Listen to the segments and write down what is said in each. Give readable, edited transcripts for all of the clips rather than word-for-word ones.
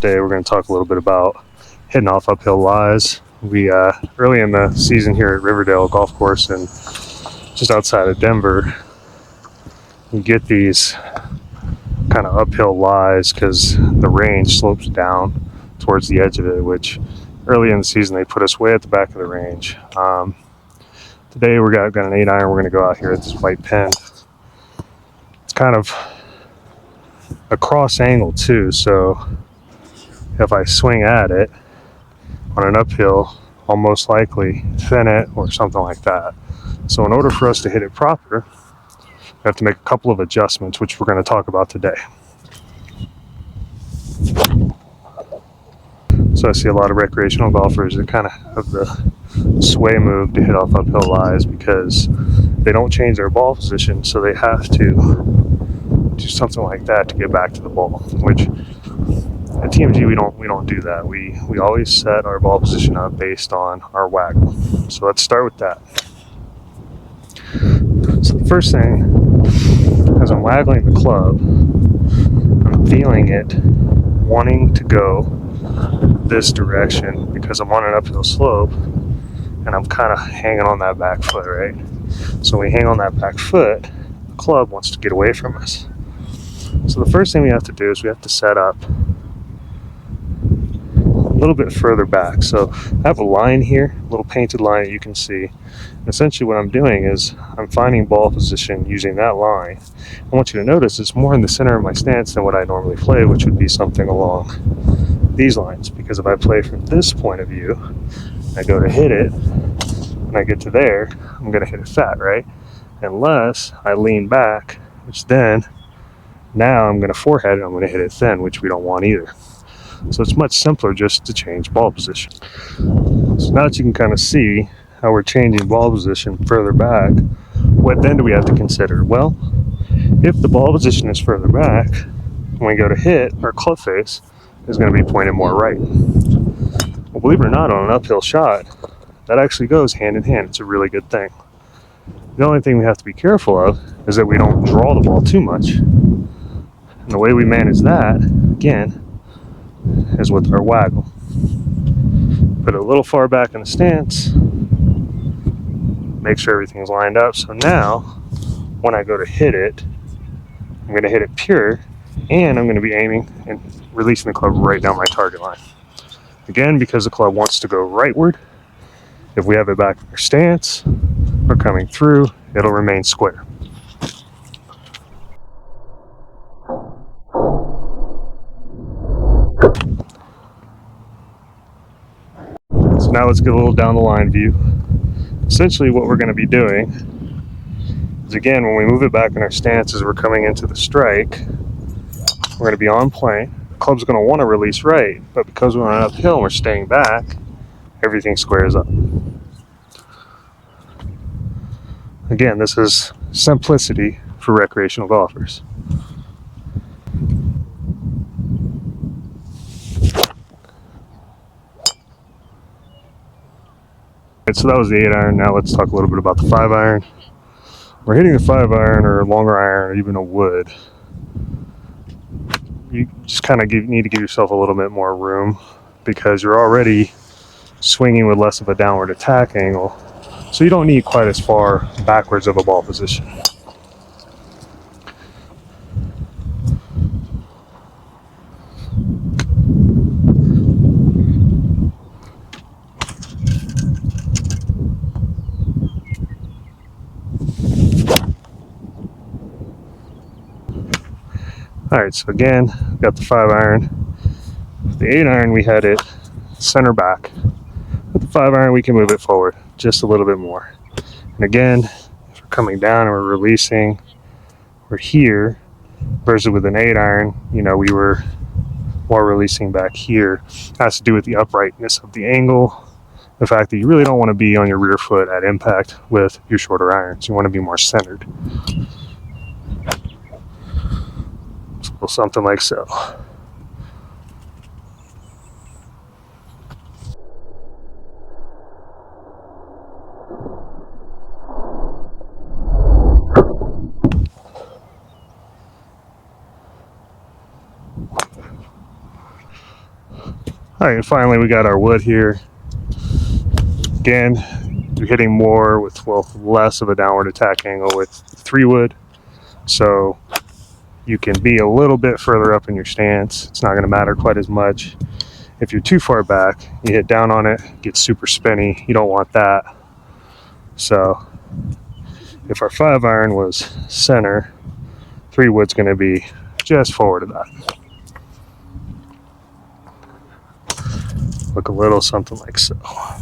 today we're going to talk a little bit about hitting off uphill lies. We early in the season here at Riverdale Golf Course and just outside of Denver, we get these kind of uphill lies because the range slopes down towards the edge of it, which early in the season they put us way at the back of the range. Today we got an 8-iron. We're going to go out here at this white pin. It's kind of a cross angle too, so if I swing at it on an uphill, I'll most likely thin it or something like that. So in order for us to hit it proper, we have to make a couple of adjustments, which we're going to talk about today. So I see a lot of recreational golfers that kind of have the sway move to hit off uphill lies because they don't change their ball position, so they have to do something like that to get back to the ball, which at TMG we don't do that. We always set our ball position up based on our waggle. So let's start with that. So the first thing, as I'm waggling the club, I'm feeling it wanting to go this direction because I'm on an uphill slope and I'm kind of hanging on that back foot, right? So when we hang on that back foot, the club wants to get away from us. So the first thing we have to do is we have to set up a little bit further back. So I have a line here, a little painted line that you can see. And essentially what I'm doing is I'm finding ball position using that line. I want you to notice it's more in the center of my stance than what I normally play, which would be something along these lines. Because if I play from this point of view, I go to hit it, and I get to there, I'm going to hit it fat, right? Unless I lean back, which then now I'm going to forehead and I'm going to hit it thin, which we don't want either. So it's much simpler just to change ball position. So now that you can kind of see how we're changing ball position further back, what then do we have to consider? Well, if the ball position is further back, when we go to hit, our club face is going to be pointed more right. Well, believe it or not, on an uphill shot, that actually goes hand in hand. It's a really good thing. The only thing we have to be careful of is that we don't draw the ball too much. And the way we manage that, again, is with our waggle. Put it a little far back in the stance, make sure everything's lined up. So now, when I go to hit it, I'm going to hit it pure, and I'm going to be aiming and releasing the club right down my target line. Again, because the club wants to go rightward, if we have it back in our stance or coming through, it'll remain square. So now let's get a little down the line view. Essentially what we're going to be doing is, again, when we move it back in our stance as we're coming into the strike, we're going to be on plane. The club's going to want to release right, but because we're on an uphill and we're staying back, everything squares up. Again, this is simplicity for recreational golfers. Right, so that was the 8-iron. Now let's talk a little bit about the 5-iron. We're hitting the 5-iron or a longer iron or even a wood. You just kind of need to give yourself a little bit more room because you're already swinging with less of a downward attack angle. So you don't need quite as far backwards of a ball position. Alright, so again, got the 5-iron. The 8-iron, we had it center back. With the 5-iron, we can move it forward just a little bit more. And again, if we're coming down and we're releasing, we're here, versus with an 8-iron, we were more releasing back here. It has to do with the uprightness of the angle, the fact that you really don't want to be on your rear foot at impact with your shorter irons. You want to be more centered. So something like so. All right, and finally we got our wood here. Again, you're hitting more with, well, less of a downward attack angle with 3 wood. So you can be a little bit further up in your stance. It's not going to matter quite as much. If you're too far back, you hit down on it, it gets super spinny. You don't want that. So if our 5-iron was center, 3 wood's going to be just forward of that. Look a little something like so. All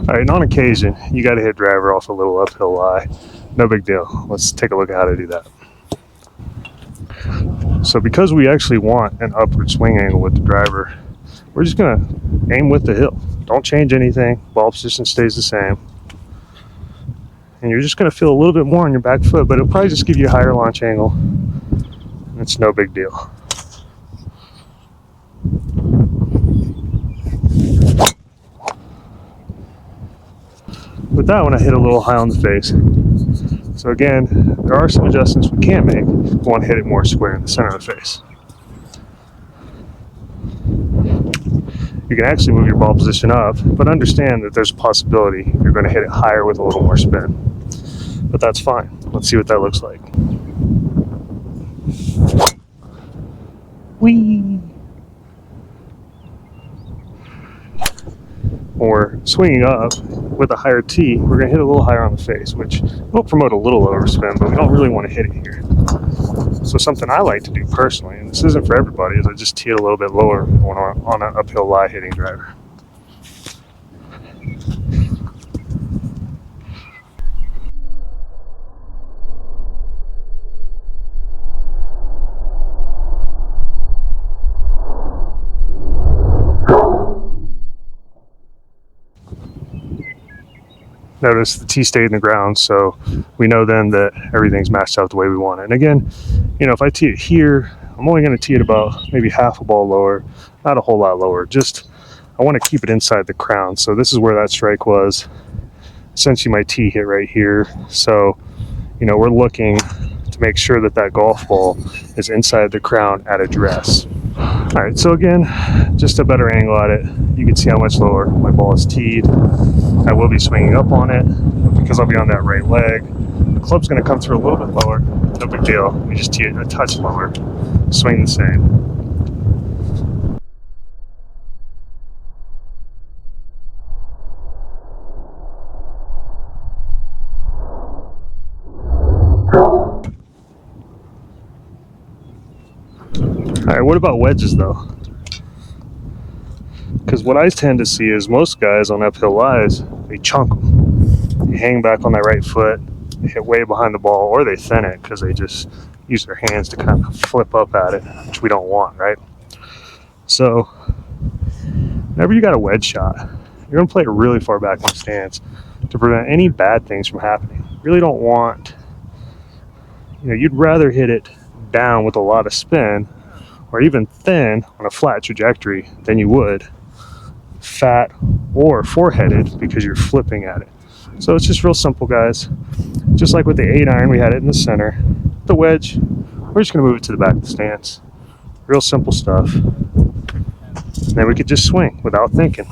right, and on occasion, you got to hit driver off a little uphill lie. No big deal. Let's take a look at how to do that. So because we actually want an upward swing angle with the driver, we're just going to aim with the hill. Don't change anything. Ball position stays the same. And you're just going to feel a little bit more on your back foot, but it'll probably just give you a higher launch angle. It's no big deal. With that one, I hit a little high on the face. So again, there are some adjustments we can make. We want to hit it more square in the center of the face. You can actually move your ball position up, but understand that there's a possibility you're going to hit it higher with a little more spin. But that's fine. Let's see what that looks like. Whee! When we're swinging up with a higher tee, we're going to hit a little higher on the face, which will promote a little overspin, but we don't really want to hit it here. So something I like to do personally, and this isn't for everybody, is I just tee it a little bit lower when I'm on an uphill lie hitting driver. Notice the tee stayed in the ground, so we know then that everything's matched out the way we want it. And again, you know, if I tee it here, I'm only going to tee it about maybe half a ball lower, not a whole lot lower. Just, I want to keep it inside the crown. So this is where that strike was. Essentially my tee hit right here. So, you know, we're looking to make sure that that golf ball is inside the crown at address. All right, so again, just a better angle at it. You can see how much lower my ball is teed. I will be swinging up on it because I'll be on that right leg. The club's going to come through a little bit lower. No big deal. We just tee it a touch lower. Swing the same. All right, what about wedges though? Because what I tend to see is most guys on uphill lies, they chunk them. They hang back on that right foot, they hit way behind the ball, or they thin it because they just use their hands to kind of flip up at it, which we don't want, right? So whenever you got a wedge shot, you're going to play it really far back in the stance to prevent any bad things from happening. You really don't want, you know, you'd rather hit it down with a lot of spin or even thin on a flat trajectory than you would fat or four-headed because you're flipping at it. So it's just real simple, guys. Just like with the 8-iron, we had it in the center. The wedge, we're just going to move it to the back of the stance. Real simple stuff. And then we could just swing without thinking.